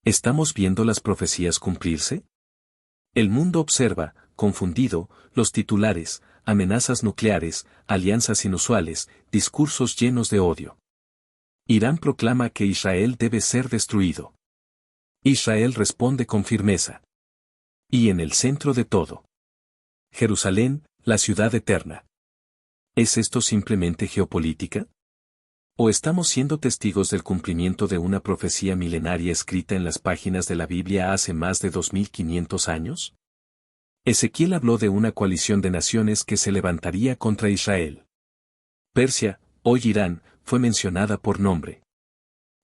¿Estamos viendo las profecías cumplirse? El mundo observa, confundido, los titulares, amenazas nucleares, alianzas inusuales, discursos llenos de odio. Irán proclama que Israel debe ser destruido. Israel responde con firmeza. Y en el centro de todo. Jerusalén, la ciudad eterna. ¿Es esto simplemente geopolítica? ¿O estamos siendo testigos del cumplimiento de una profecía milenaria escrita en las páginas de la Biblia hace más de 2500 años? Ezequiel habló de una coalición de naciones que se levantaría contra Israel. Persia, hoy Irán, fue mencionada por nombre.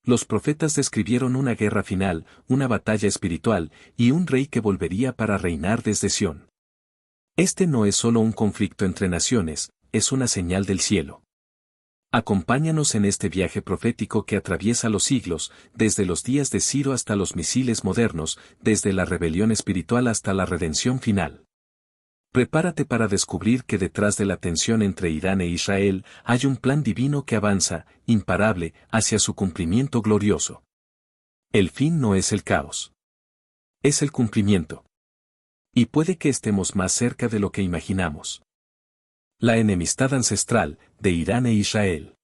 Los profetas describieron una guerra final, una batalla espiritual, y un rey que volvería para reinar desde Sión. Este no es solo un conflicto entre naciones, es una señal del cielo. Acompáñanos en este viaje profético que atraviesa los siglos, desde los días de Ciro hasta los misiles modernos, desde la rebelión espiritual hasta la redención final. Prepárate para descubrir que detrás de la tensión entre Irán e Israel hay un plan divino que avanza, imparable, hacia su cumplimiento glorioso. El fin no es el caos. Es el cumplimiento. Y puede que estemos más cerca de lo que imaginamos. La enemistad ancestral, de Irán e Israel.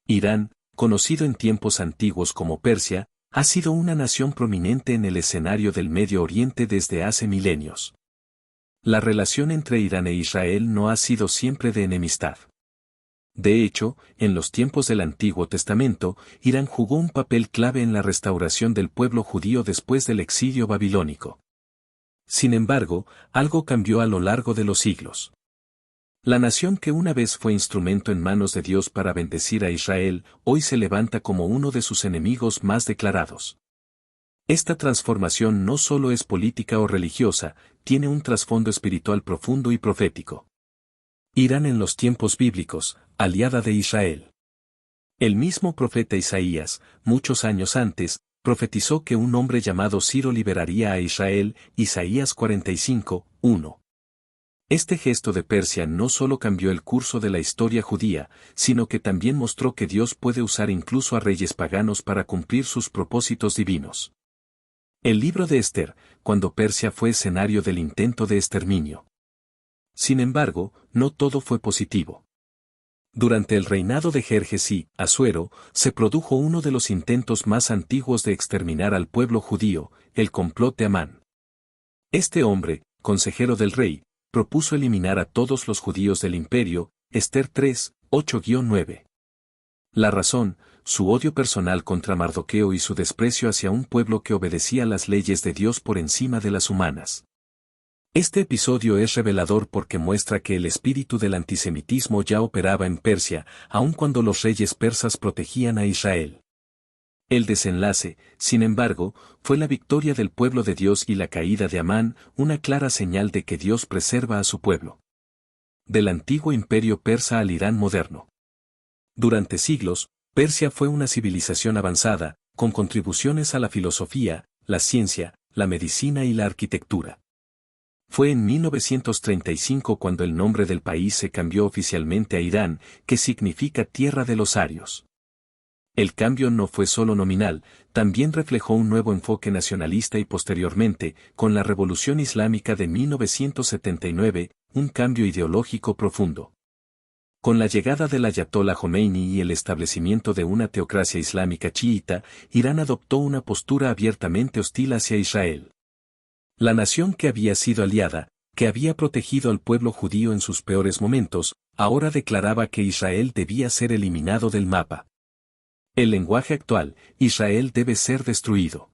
Irán, conocido en tiempos antiguos como Persia, ha sido una nación prominente en el escenario del Medio Oriente desde hace milenios. La relación entre Irán e Israel no ha sido siempre de enemistad. De hecho, en los tiempos del Antiguo Testamento, Irán jugó un papel clave en la restauración del pueblo judío después del exilio babilónico. Sin embargo, algo cambió a lo largo de los siglos. La nación que una vez fue instrumento en manos de Dios para bendecir a Israel, hoy se levanta como uno de sus enemigos más declarados. Esta transformación no solo es política o religiosa, tiene un trasfondo espiritual profundo y profético. Irán en los tiempos bíblicos, aliada de Israel. El mismo profeta Isaías, muchos años antes, profetizó que un hombre llamado Ciro liberaría a Israel, Isaías 45, 1. Este gesto de Persia no solo cambió el curso de la historia judía, sino que también mostró que Dios puede usar incluso a reyes paganos para cumplir sus propósitos divinos. El libro de Esther, cuando Persia fue escenario del intento de exterminio. Sin embargo, no todo fue positivo. Durante el reinado de Jerjes y Asuero, se produjo uno de los intentos más antiguos de exterminar al pueblo judío, el complot de Amán. Este hombre, consejero del rey, propuso eliminar a todos los judíos del imperio, Esther 3, 8-9. La razón, su odio personal contra Mardoqueo y su desprecio hacia un pueblo que obedecía las leyes de Dios por encima de las humanas. Este episodio es revelador porque muestra que el espíritu del antisemitismo ya operaba en Persia, aun cuando los reyes persas protegían a Israel. El desenlace, sin embargo, fue la victoria del pueblo de Dios y la caída de Amán, una clara señal de que Dios preserva a su pueblo. Del antiguo imperio persa al Irán moderno. Durante siglos, Persia fue una civilización avanzada, con contribuciones a la filosofía, la ciencia, la medicina y la arquitectura. Fue en 1935 cuando el nombre del país se cambió oficialmente a Irán, que significa tierra de los arios. El cambio no fue solo nominal, también reflejó un nuevo enfoque nacionalista y posteriormente, con la Revolución Islámica de 1979, un cambio ideológico profundo. Con la llegada del Ayatollah Jomeini y el establecimiento de una teocracia islámica chiita, Irán adoptó una postura abiertamente hostil hacia Israel. La nación que había sido aliada, que había protegido al pueblo judío en sus peores momentos, ahora declaraba que Israel debía ser eliminado del mapa. El lenguaje actual, Israel debe ser destruido.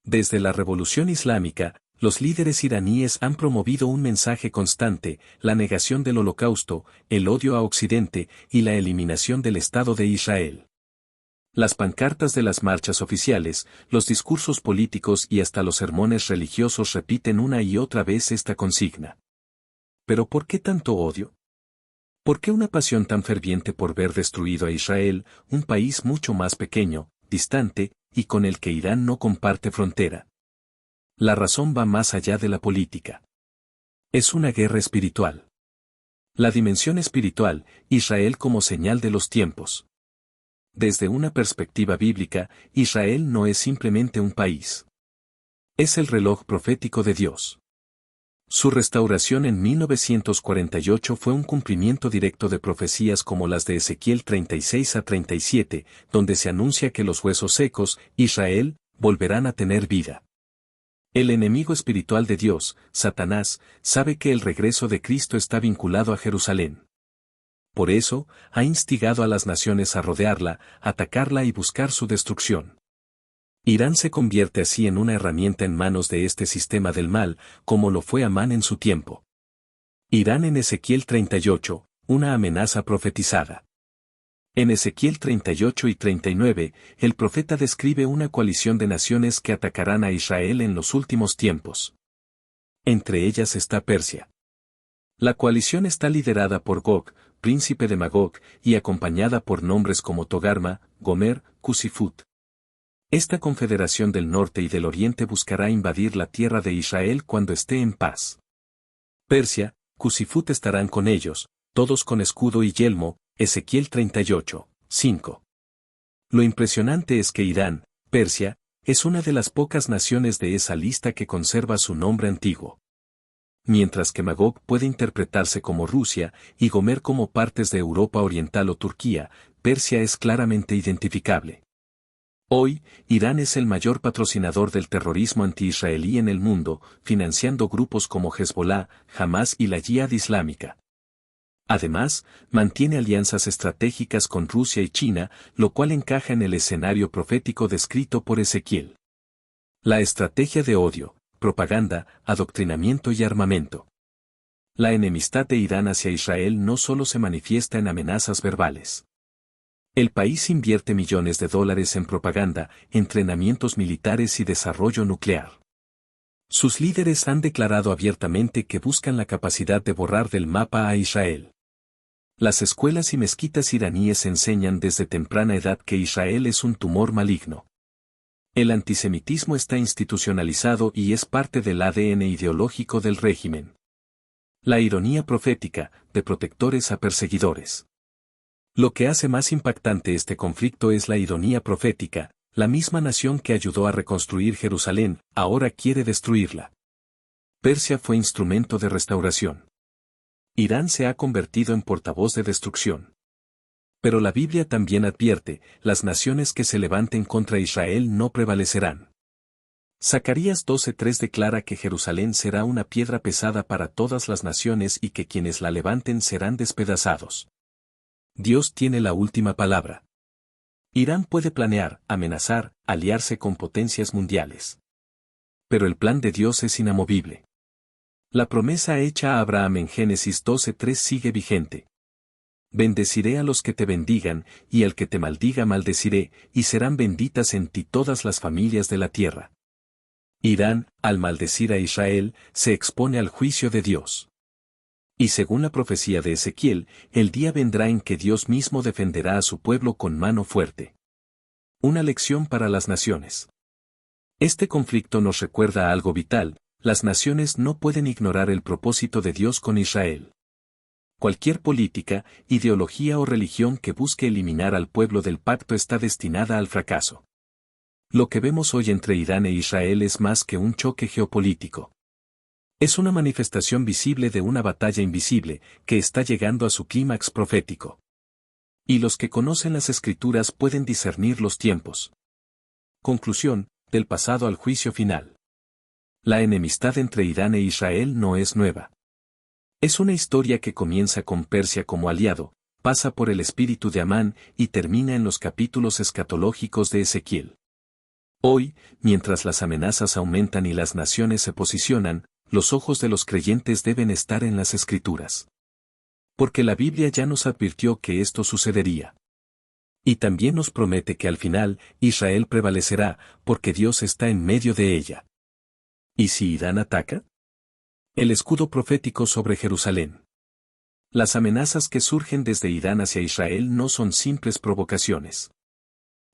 Desde la Revolución Islámica, los líderes iraníes han promovido un mensaje constante, la negación del Holocausto, el odio a Occidente y la eliminación del Estado de Israel. Las pancartas de las marchas oficiales, los discursos políticos y hasta los sermones religiosos repiten una y otra vez esta consigna. ¿Pero por qué tanto odio? ¿Por qué una pasión tan ferviente por ver destruido a Israel, un país mucho más pequeño, distante, y con el que Irán no comparte frontera? La razón va más allá de la política. Es una guerra espiritual. La dimensión espiritual, Israel como señal de los tiempos. Desde una perspectiva bíblica, Israel no es simplemente un país. Es el reloj profético de Dios. Su restauración en 1948 fue un cumplimiento directo de profecías como las de Ezequiel 36 a 37, donde se anuncia que los huesos secos, Israel, volverán a tener vida. El enemigo espiritual de Dios, Satanás, sabe que el regreso de Cristo está vinculado a Jerusalén. Por eso, ha instigado a las naciones a rodearla, atacarla y buscar su destrucción. Irán se convierte así en una herramienta en manos de este sistema del mal, como lo fue Amán en su tiempo. Irán en Ezequiel 38, una amenaza profetizada. En Ezequiel 38 y 39, el profeta describe una coalición de naciones que atacarán a Israel en los últimos tiempos. Entre ellas está Persia. La coalición está liderada por Gog, príncipe de Magog, y acompañada por nombres como Togarma, Gomer, Cusifut. Esta confederación del norte y del oriente buscará invadir la tierra de Israel cuando esté en paz. Persia, Cusifut estarán con ellos, todos con escudo y yelmo, Ezequiel 38, 5. Lo impresionante es que Irán, Persia, es una de las pocas naciones de esa lista que conserva su nombre antiguo. Mientras que Magog puede interpretarse como Rusia y Gomer como partes de Europa Oriental o Turquía, Persia es claramente identificable. Hoy, Irán es el mayor patrocinador del terrorismo anti-israelí en el mundo, financiando grupos como Hezbollah, Hamas y la Yihad Islámica. Además, mantiene alianzas estratégicas con Rusia y China, lo cual encaja en el escenario profético descrito por Ezequiel. La estrategia de odio, propaganda, adoctrinamiento y armamento. La enemistad de Irán hacia Israel no solo se manifiesta en amenazas verbales. El país invierte millones de dólares en propaganda, entrenamientos militares y desarrollo nuclear. Sus líderes han declarado abiertamente que buscan la capacidad de borrar del mapa a Israel. Las escuelas y mezquitas iraníes enseñan desde temprana edad que Israel es un tumor maligno. El antisemitismo está institucionalizado y es parte del ADN ideológico del régimen. La ironía profética, de protectores a perseguidores. Lo que hace más impactante este conflicto es la ironía profética, la misma nación que ayudó a reconstruir Jerusalén, ahora quiere destruirla. Persia fue instrumento de restauración. Irán se ha convertido en portavoz de destrucción. Pero la Biblia también advierte, las naciones que se levanten contra Israel no prevalecerán. Zacarías 12:3 declara que Jerusalén será una piedra pesada para todas las naciones y que quienes la levanten serán despedazados. Dios tiene la última palabra. Irán puede planear, amenazar, aliarse con potencias mundiales. Pero el plan de Dios es inamovible. La promesa hecha a Abraham en Génesis 12:3 sigue vigente. Bendeciré a los que te bendigan, y al que te maldiga maldeciré, y serán benditas en ti todas las familias de la tierra. Irán, al maldecir a Israel, se expone al juicio de Dios. Y según la profecía de Ezequiel, el día vendrá en que Dios mismo defenderá a su pueblo con mano fuerte. Una lección para las naciones. Este conflicto nos recuerda algo vital: las naciones no pueden ignorar el propósito de Dios con Israel. Cualquier política, ideología o religión que busque eliminar al pueblo del pacto está destinada al fracaso. Lo que vemos hoy entre Irán e Israel es más que un choque geopolítico. Es una manifestación visible de una batalla invisible, que está llegando a su clímax profético. Y los que conocen las Escrituras pueden discernir los tiempos. Conclusión, del pasado al juicio final. La enemistad entre Irán e Israel no es nueva. Es una historia que comienza con Persia como aliado, pasa por el espíritu de Amán y termina en los capítulos escatológicos de Ezequiel. Hoy, mientras las amenazas aumentan y las naciones se posicionan, los ojos de los creyentes deben estar en las Escrituras. Porque la Biblia ya nos advirtió que esto sucedería. Y también nos promete que al final, Israel prevalecerá, porque Dios está en medio de ella. ¿Y si Irán ataca? El escudo profético sobre Jerusalén. Las amenazas que surgen desde Irán hacia Israel no son simples provocaciones.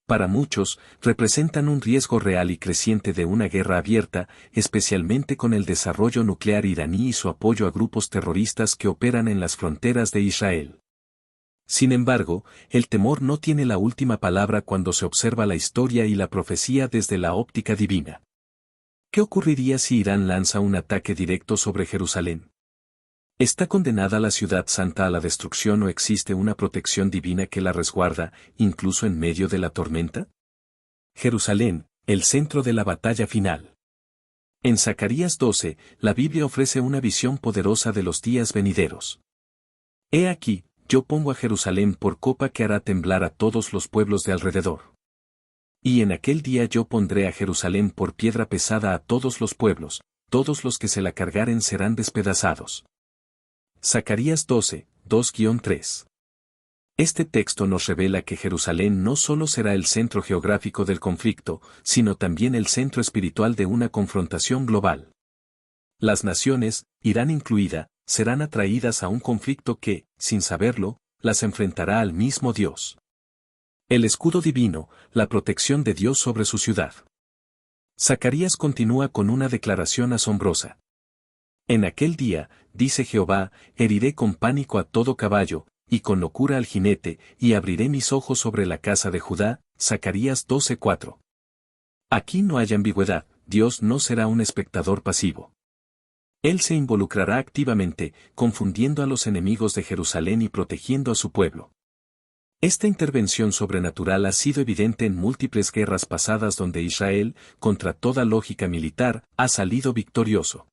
Para muchos, representan un riesgo real y creciente de una guerra abierta, especialmente con el desarrollo nuclear iraní y su apoyo a grupos terroristas que operan en las fronteras de Israel. Sin embargo, el temor no tiene la última palabra cuando se observa la historia y la profecía desde la óptica divina. ¿Qué ocurriría si Irán lanza un ataque directo sobre Jerusalén? ¿Está condenada la ciudad santa a la destrucción o existe una protección divina que la resguarda, incluso en medio de la tormenta? Jerusalén, el centro de la batalla final. En Zacarías 12, la Biblia ofrece una visión poderosa de los días venideros. He aquí, yo pongo a Jerusalén por copa que hará temblar a todos los pueblos de alrededor. Y en aquel día yo pondré a Jerusalén por piedra pesada a todos los pueblos, todos los que se la cargaren serán despedazados. Zacarías 12, 2-3. Este texto nos revela que Jerusalén no solo será el centro geográfico del conflicto, sino también el centro espiritual de una confrontación global. Las naciones, Irán incluida, serán atraídas a un conflicto que, sin saberlo, las enfrentará al mismo Dios. El escudo divino, la protección de Dios sobre su ciudad. Zacarías continúa con una declaración asombrosa. En aquel día, dice Jehová, heriré con pánico a todo caballo, y con locura al jinete, y abriré mis ojos sobre la casa de Judá. Zacarías 12:4. Aquí no hay ambigüedad, Dios no será un espectador pasivo. Él se involucrará activamente, confundiendo a los enemigos de Jerusalén y protegiendo a su pueblo. Esta intervención sobrenatural ha sido evidente en múltiples guerras pasadas donde Israel, contra toda lógica militar, ha salido victorioso.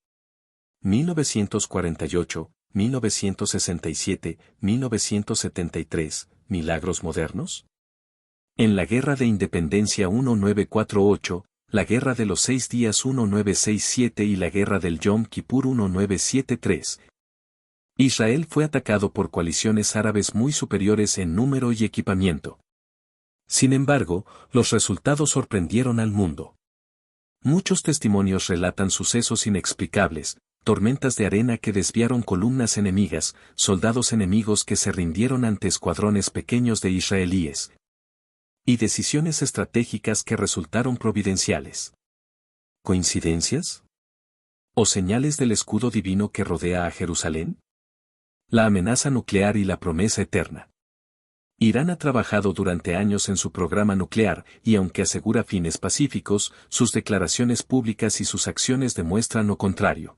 1948, 1967, 1973, ¿milagros modernos? En la Guerra de Independencia 1948, la Guerra de los 6 días 1967 y la Guerra del Yom Kippur 1973. Israel fue atacado por coaliciones árabes muy superiores en número y equipamiento. Sin embargo, los resultados sorprendieron al mundo. Muchos testimonios relatan sucesos inexplicables, tormentas de arena que desviaron columnas enemigas, soldados enemigos que se rindieron ante escuadrones pequeños de israelíes, y decisiones estratégicas que resultaron providenciales. ¿Coincidencias? ¿O señales del escudo divino que rodea a Jerusalén? La amenaza nuclear y la promesa eterna. Irán ha trabajado durante años en su programa nuclear y aunque asegura fines pacíficos, sus declaraciones públicas y sus acciones demuestran lo contrario.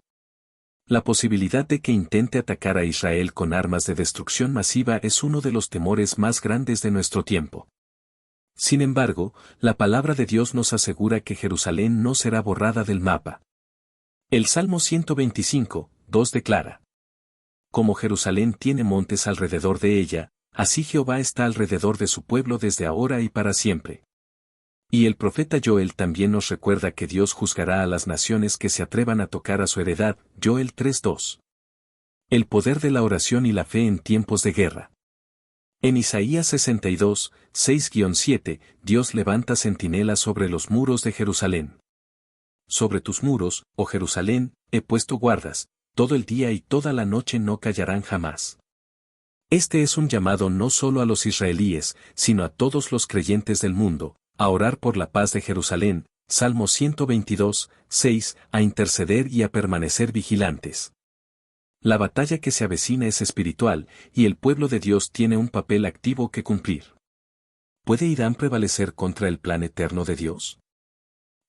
La posibilidad de que intente atacar a Israel con armas de destrucción masiva es uno de los temores más grandes de nuestro tiempo. Sin embargo, la palabra de Dios nos asegura que Jerusalén no será borrada del mapa. El Salmo 125, 2 declara: Como Jerusalén tiene montes alrededor de ella, así Jehová está alrededor de su pueblo desde ahora y para siempre. Y el profeta Joel también nos recuerda que Dios juzgará a las naciones que se atrevan a tocar a su heredad, Joel 3:2. El poder de la oración y la fe en tiempos de guerra. En Isaías 62, 6-7, Dios levanta centinelas sobre los muros de Jerusalén. Sobre tus muros, oh Jerusalén, he puesto guardas, todo el día y toda la noche no callarán jamás. Este es un llamado no solo a los israelíes, sino a todos los creyentes del mundo, a orar por la paz de Jerusalén, Salmo 122, 6, a interceder y a permanecer vigilantes. La batalla que se avecina es espiritual, y el pueblo de Dios tiene un papel activo que cumplir. ¿Puede Irán prevalecer contra el plan eterno de Dios?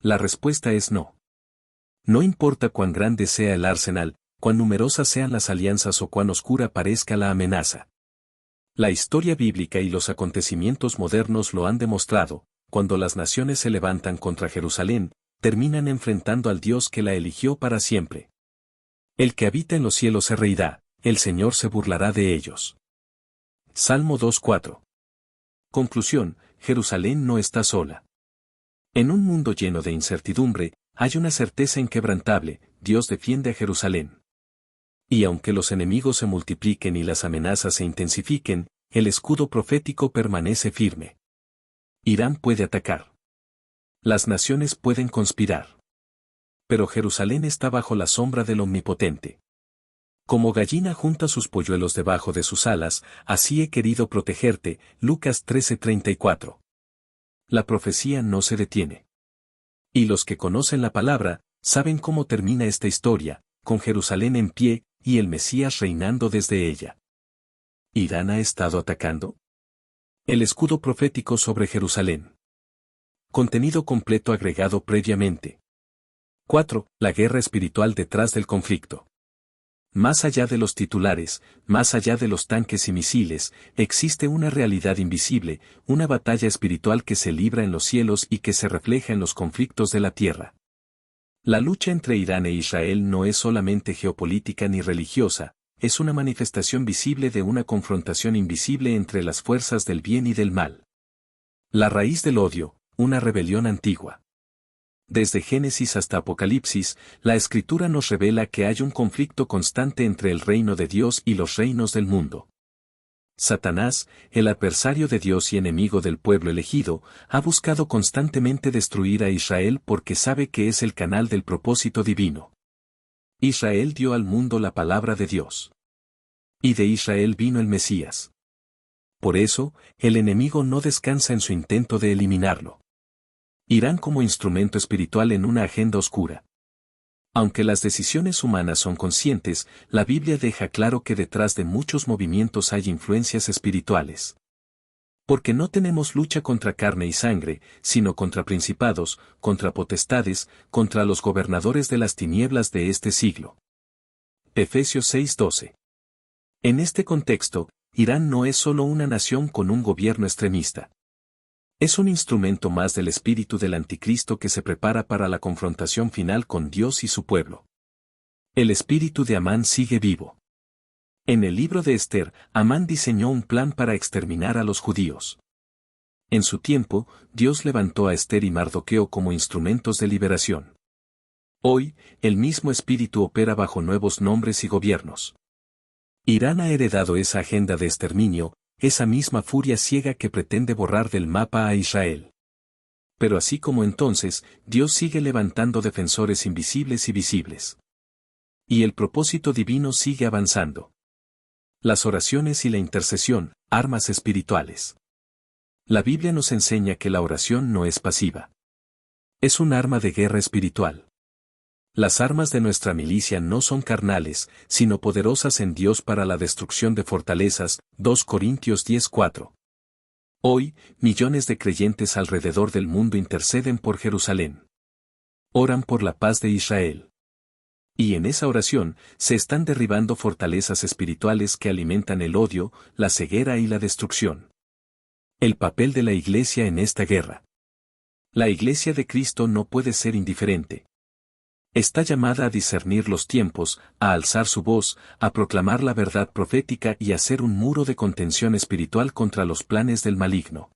La respuesta es no. No importa cuán grande sea el arsenal, cuán numerosas sean las alianzas o cuán oscura parezca la amenaza. La historia bíblica y los acontecimientos modernos lo han demostrado, cuando las naciones se levantan contra Jerusalén, terminan enfrentando al Dios que la eligió para siempre. El que habita en los cielos se reirá, el Señor se burlará de ellos. Salmo 2:4. Conclusión: Jerusalén no está sola. En un mundo lleno de incertidumbre, hay una certeza inquebrantable: Dios defiende a Jerusalén. Y aunque los enemigos se multipliquen y las amenazas se intensifiquen, el escudo profético permanece firme. Irán puede atacar. Las naciones pueden conspirar. Pero Jerusalén está bajo la sombra del Omnipotente. Como gallina junta sus polluelos debajo de sus alas, así he querido protegerte, Lucas 13:34. La profecía no se detiene. Y los que conocen la palabra, saben cómo termina esta historia, con Jerusalén en pie, y el Mesías reinando desde ella. ¿Irán ha estado atacando? El escudo profético sobre Jerusalén. Contenido completo agregado previamente. 4. La guerra espiritual detrás del conflicto. Más allá de los titulares, más allá de los tanques y misiles, existe una realidad invisible, una batalla espiritual que se libra en los cielos y que se refleja en los conflictos de la tierra. La lucha entre Irán e Israel no es solamente geopolítica ni religiosa, es una manifestación visible de una confrontación invisible entre las fuerzas del bien y del mal. La raíz del odio, una rebelión antigua. Desde Génesis hasta Apocalipsis, la Escritura nos revela que hay un conflicto constante entre el reino de Dios y los reinos del mundo. Satanás, el adversario de Dios y enemigo del pueblo elegido, ha buscado constantemente destruir a Israel porque sabe que es el canal del propósito divino. Israel dio al mundo la palabra de Dios. Y de Israel vino el Mesías. Por eso, el enemigo no descansa en su intento de eliminarlo. Irán como instrumento espiritual en una agenda oscura. Aunque las decisiones humanas son conscientes, la Biblia deja claro que detrás de muchos movimientos hay influencias espirituales. Porque no tenemos lucha contra carne y sangre, sino contra principados, contra potestades, contra los gobernadores de las tinieblas de este siglo. Efesios 6:12. En este contexto, Irán no es solo una nación con un gobierno extremista. Es un instrumento más del espíritu del anticristo que se prepara para la confrontación final con Dios y su pueblo. El espíritu de Amán sigue vivo. En el libro de Esther, Amán diseñó un plan para exterminar a los judíos. En su tiempo, Dios levantó a Esther y Mardoqueo como instrumentos de liberación. Hoy, el mismo espíritu opera bajo nuevos nombres y gobiernos. Irán ha heredado esa agenda de exterminio, esa misma furia ciega que pretende borrar del mapa a Israel. Pero así como entonces, Dios sigue levantando defensores invisibles y visibles. Y el propósito divino sigue avanzando. Las oraciones y la intercesión, armas espirituales. La Biblia nos enseña que la oración no es pasiva. Es un arma de guerra espiritual. Las armas de nuestra milicia no son carnales, sino poderosas en Dios para la destrucción de fortalezas. 2 Corintios 10:4. Hoy, millones de creyentes alrededor del mundo interceden por Jerusalén. Oran por la paz de Israel. Y en esa oración, se están derribando fortalezas espirituales que alimentan el odio, la ceguera y la destrucción. El papel de la Iglesia en esta guerra. La Iglesia de Cristo no puede ser indiferente. Está llamada a discernir los tiempos, a alzar su voz, a proclamar la verdad profética y a ser un muro de contención espiritual contra los planes del maligno.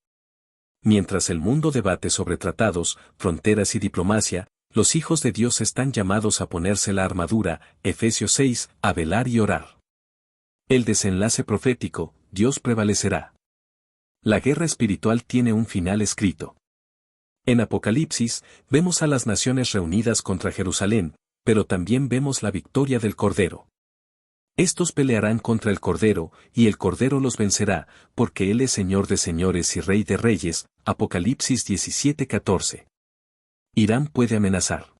Mientras el mundo debate sobre tratados, fronteras y diplomacia, los hijos de Dios están llamados a ponerse la armadura, Efesios 6, a velar y orar. El desenlace profético, Dios prevalecerá. La guerra espiritual tiene un final escrito. En Apocalipsis, vemos a las naciones reunidas contra Jerusalén, pero también vemos la victoria del Cordero. Estos pelearán contra el Cordero, y el Cordero los vencerá, porque Él es Señor de señores y Rey de reyes. Apocalipsis 17:14. Irán puede amenazar.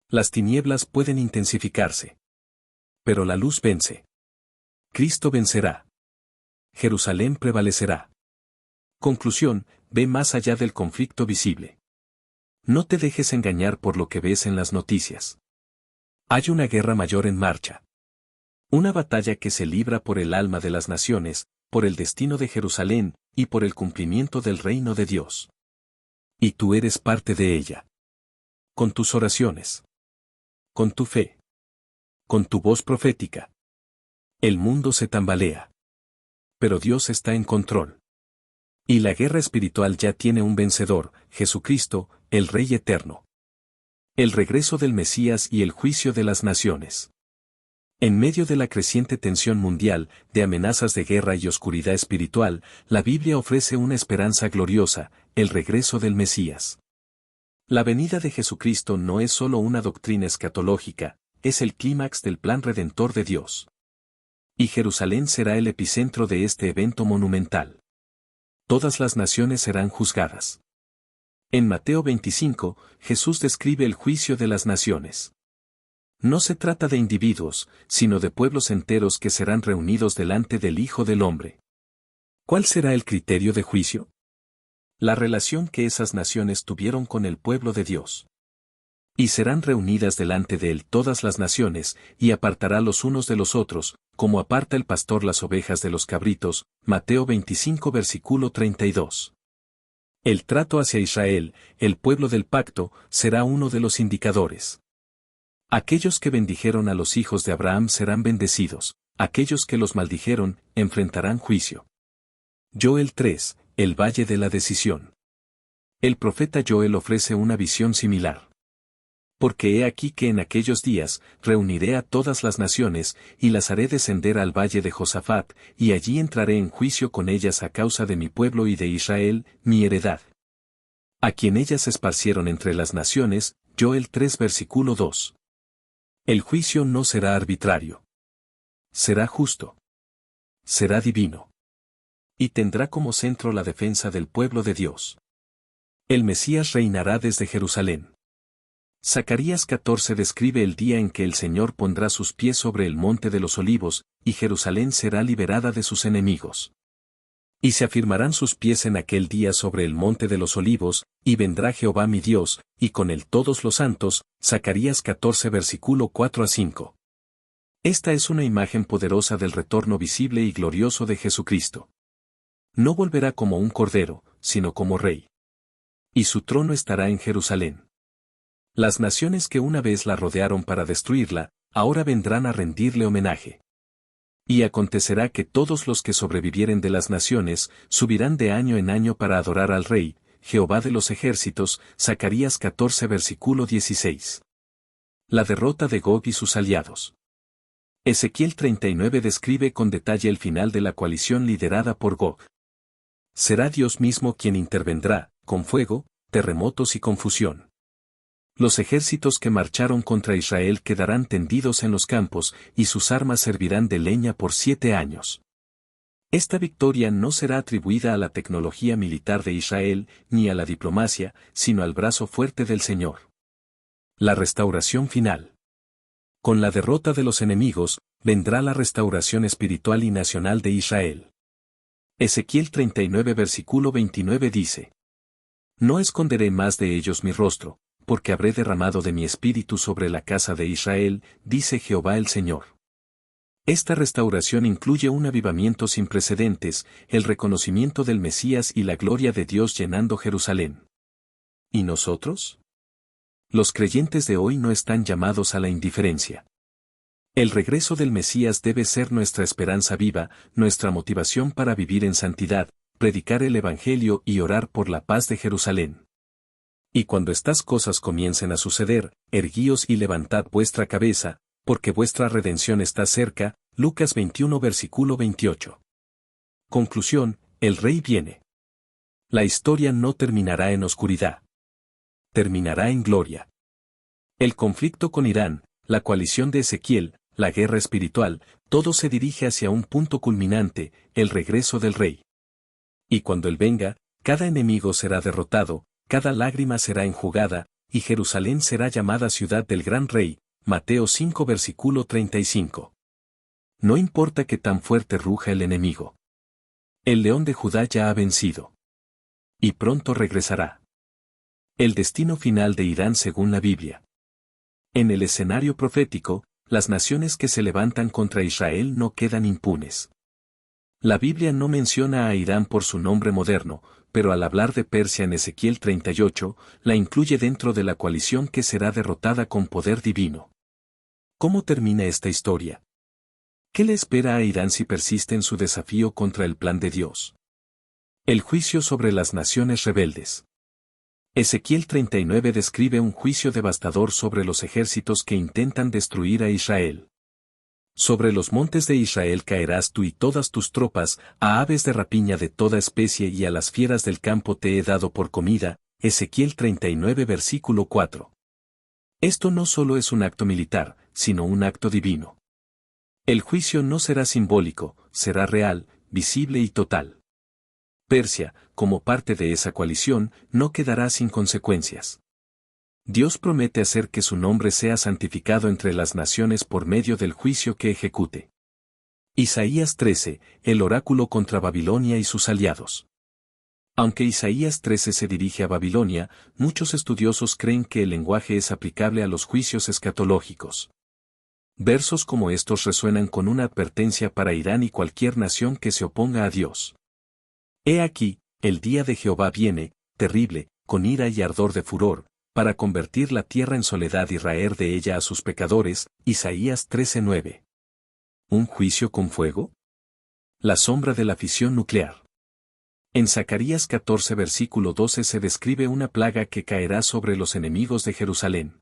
Las tinieblas pueden intensificarse. Pero la luz vence. Cristo vencerá. Jerusalén prevalecerá. Conclusión, ve más allá del conflicto visible. No te dejes engañar por lo que ves en las noticias. Hay una guerra mayor en marcha. Una batalla que se libra por el alma de las naciones, por el destino de Jerusalén, y por el cumplimiento del reino de Dios. Y tú eres parte de ella. Con tus oraciones. Con tu fe. Con tu voz profética. El mundo se tambalea. Pero Dios está en control. Y la guerra espiritual ya tiene un vencedor, Jesucristo, el Rey eterno. El regreso del Mesías y el juicio de las naciones. En medio de la creciente tensión mundial, de amenazas de guerra y oscuridad espiritual, la Biblia ofrece una esperanza gloriosa, el regreso del Mesías. La venida de Jesucristo no es solo una doctrina escatológica, es el clímax del plan redentor de Dios. Y Jerusalén será el epicentro de este evento monumental. Todas las naciones serán juzgadas. En Mateo 25, Jesús describe el juicio de las naciones. No se trata de individuos, sino de pueblos enteros que serán reunidos delante del Hijo del Hombre. ¿Cuál será el criterio de juicio? La relación que esas naciones tuvieron con el pueblo de Dios. Y serán reunidas delante de él todas las naciones, y apartará los unos de los otros, como aparta el pastor las ovejas de los cabritos, Mateo 25 versículo 32. El trato hacia Israel, el pueblo del pacto, será uno de los indicadores. Aquellos que bendijeron a los hijos de Abraham serán bendecidos, aquellos que los maldijeron, enfrentarán juicio. Joel 3, el valle de la decisión. El profeta Joel ofrece una visión similar. Porque he aquí que en aquellos días, reuniré a todas las naciones, y las haré descender al valle de Josafat, y allí entraré en juicio con ellas a causa de mi pueblo y de Israel, mi heredad. A quien ellas esparcieron entre las naciones, Joel 3 versículo 2. El juicio no será arbitrario. Será justo. Será divino. Y tendrá como centro la defensa del pueblo de Dios. El Mesías reinará desde Jerusalén. Zacarías 14 describe el día en que el Señor pondrá sus pies sobre el monte de los olivos, y Jerusalén será liberada de sus enemigos. Y se afirmarán sus pies en aquel día sobre el monte de los olivos, y vendrá Jehová mi Dios, y con él todos los santos, Zacarías 14 versículo 4 a 5. Esta es una imagen poderosa del retorno visible y glorioso de Jesucristo. No volverá como un cordero, sino como rey. Y su trono estará en Jerusalén. Las naciones que una vez la rodearon para destruirla, ahora vendrán a rendirle homenaje. Y acontecerá que todos los que sobrevivieren de las naciones, subirán de año en año para adorar al Rey, Jehová de los ejércitos, Zacarías 14 versículo 16. La derrota de Gog y sus aliados. Ezequiel 39 describe con detalle el final de la coalición liderada por Gog. Será Dios mismo quien intervendrá, con fuego, terremotos y confusión. Los ejércitos que marcharon contra Israel quedarán tendidos en los campos, y sus armas servirán de leña por 7 años. Esta victoria no será atribuida a la tecnología militar de Israel, ni a la diplomacia, sino al brazo fuerte del Señor. La restauración final. Con la derrota de los enemigos, vendrá la restauración espiritual y nacional de Israel. Ezequiel 39 versículo 29 dice: No esconderé más de ellos mi rostro, porque habré derramado de mi espíritu sobre la casa de Israel, dice Jehová el Señor. Esta restauración incluye un avivamiento sin precedentes, el reconocimiento del Mesías y la gloria de Dios llenando Jerusalén. ¿Y nosotros? Los creyentes de hoy no están llamados a la indiferencia. El regreso del Mesías debe ser nuestra esperanza viva, nuestra motivación para vivir en santidad, predicar el Evangelio y orar por la paz de Jerusalén. Y cuando estas cosas comiencen a suceder, erguíos y levantad vuestra cabeza, porque vuestra redención está cerca. Lucas 21 versículo 28. Conclusión: el Rey viene. La historia no terminará en oscuridad. Terminará en gloria. El conflicto con Irán, la coalición de Ezequiel, la guerra espiritual, todo se dirige hacia un punto culminante, el regreso del Rey. Y cuando Él venga, cada enemigo será derrotado, cada lágrima será enjugada, y Jerusalén será llamada ciudad del gran Rey, Mateo 5 versículo 35. No importa que tan fuerte ruja el enemigo. El león de Judá ya ha vencido. Y pronto regresará. El destino final de Irán según la Biblia. En el escenario profético, las naciones que se levantan contra Israel no quedan impunes. La Biblia no menciona a Irán por su nombre moderno, pero al hablar de Persia en Ezequiel 38, la incluye dentro de la coalición que será derrotada con poder divino. ¿Cómo termina esta historia? ¿Qué le espera a Irán si persiste en su desafío contra el plan de Dios? El juicio sobre las naciones rebeldes. Ezequiel 39 describe un juicio devastador sobre los ejércitos que intentan destruir a Israel. Sobre los montes de Israel caerás tú y todas tus tropas, a aves de rapiña de toda especie y a las fieras del campo te he dado por comida. Ezequiel 39 versículo 4. Esto no solo es un acto militar, sino un acto divino. El juicio no será simbólico, será real, visible y total. Persia, como parte de esa coalición, no quedará sin consecuencias. Dios promete hacer que su nombre sea santificado entre las naciones por medio del juicio que ejecute. Isaías 13, el oráculo contra Babilonia y sus aliados. Aunque Isaías 13 se dirige a Babilonia, muchos estudiosos creen que el lenguaje es aplicable a los juicios escatológicos. Versos como estos resuenan con una advertencia para Irán y cualquier nación que se oponga a Dios. He aquí, el día de Jehová viene, terrible, con ira y ardor de furor, para convertir la tierra en soledad y raer de ella a sus pecadores. Isaías 13:9. ¿Un juicio con fuego? La sombra de la fisión nuclear. En Zacarías 14 versículo 12 se describe una plaga que caerá sobre los enemigos de Jerusalén.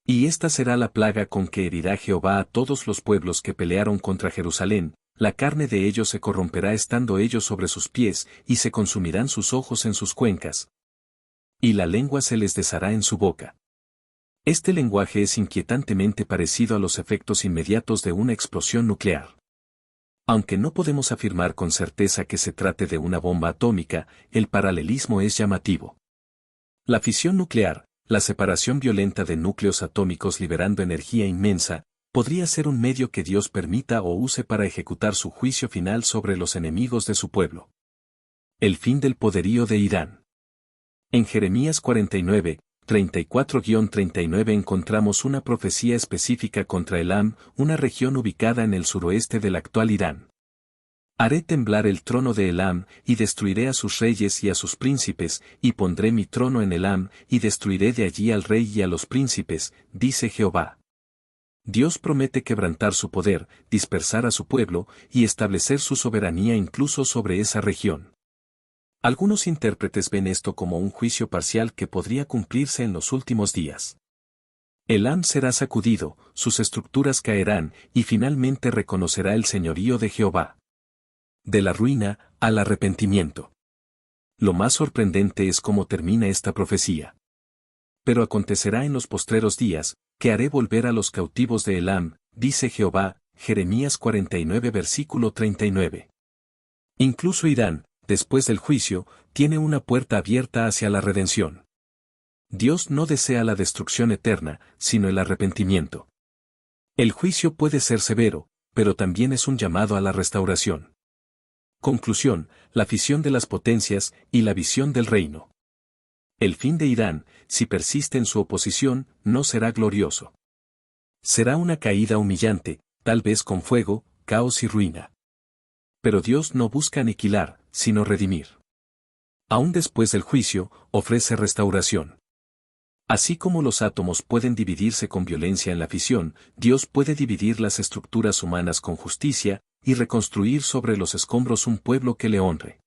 Y esta será la plaga con que herirá Jehová a todos los pueblos que pelearon contra Jerusalén, la carne de ellos se corromperá estando ellos sobre sus pies, y se consumirán sus ojos en sus cuencas, y la lengua se les deshará en su boca. Este lenguaje es inquietantemente parecido a los efectos inmediatos de una explosión nuclear. Aunque no podemos afirmar con certeza que se trate de una bomba atómica, el paralelismo es llamativo. La fisión nuclear, la separación violenta de núcleos atómicos liberando energía inmensa, podría ser un medio que Dios permita o use para ejecutar su juicio final sobre los enemigos de su pueblo. El fin del poderío de Irán. En Jeremías 49, 34-39 encontramos una profecía específica contra Elam, una región ubicada en el suroeste del actual Irán. Haré temblar el trono de Elam, y destruiré a sus reyes y a sus príncipes, y pondré mi trono en Elam, y destruiré de allí al rey y a los príncipes, dice Jehová. Dios promete quebrantar su poder, dispersar a su pueblo, y establecer su soberanía incluso sobre esa región. Algunos intérpretes ven esto como un juicio parcial que podría cumplirse en los últimos días. Elam será sacudido, sus estructuras caerán, y finalmente reconocerá el señorío de Jehová. De la ruina, al arrepentimiento. Lo más sorprendente es cómo termina esta profecía. Pero acontecerá en los postreros días, que haré volver a los cautivos de Elam, dice Jehová, Jeremías 49 versículo 39. Incluso Irán, después del juicio, tiene una puerta abierta hacia la redención. Dios no desea la destrucción eterna, sino el arrepentimiento. El juicio puede ser severo, pero también es un llamado a la restauración. Conclusión, la fisión de las potencias y la visión del reino. El fin de Irán, si persiste en su oposición, no será glorioso. Será una caída humillante, tal vez con fuego, caos y ruina. Pero Dios no busca aniquilar, sino redimir. Aún después del juicio, ofrece restauración. Así como los átomos pueden dividirse con violencia en la fisión, Dios puede dividir las estructuras humanas con justicia, y reconstruir sobre los escombros un pueblo que le honre.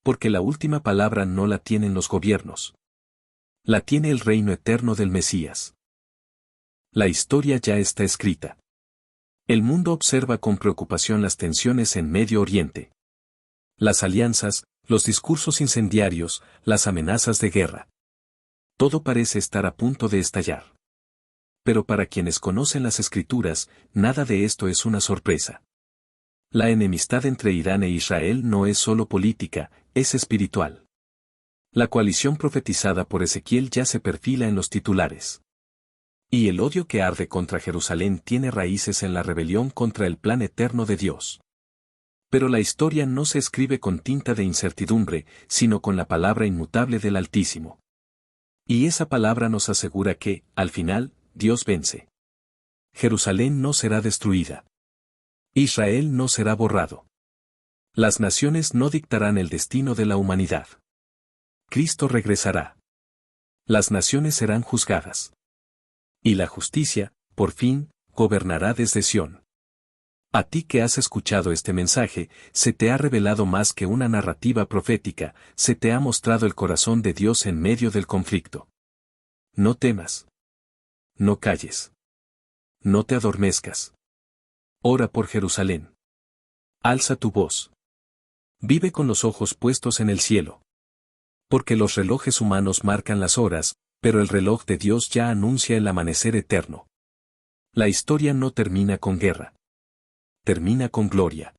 Porque la última palabra no la tienen los gobiernos. La tiene el reino eterno del Mesías. La historia ya está escrita. El mundo observa con preocupación las tensiones en Medio Oriente. Las alianzas, los discursos incendiarios, las amenazas de guerra. Todo parece estar a punto de estallar. Pero para quienes conocen las Escrituras, nada de esto es una sorpresa. La enemistad entre Irán e Israel no es solo política, es espiritual. La coalición profetizada por Ezequiel ya se perfila en los titulares. Y el odio que arde contra Jerusalén tiene raíces en la rebelión contra el plan eterno de Dios. Pero la historia no se escribe con tinta de incertidumbre, sino con la palabra inmutable del Altísimo. Y esa palabra nos asegura que, al final, Dios vence. Jerusalén no será destruida. Israel no será borrado. Las naciones no dictarán el destino de la humanidad. Cristo regresará. Las naciones serán juzgadas. Y la justicia, por fin, gobernará desde Sión. A ti que has escuchado este mensaje, se te ha revelado más que una narrativa profética, se te ha mostrado el corazón de Dios en medio del conflicto. No temas. No calles. No te adormezcas. Ora por Jerusalén. Alza tu voz. Vive con los ojos puestos en el cielo. Porque los relojes humanos marcan las horas, pero el reloj de Dios ya anuncia el amanecer eterno. La historia no termina con guerra. Termina con gloria.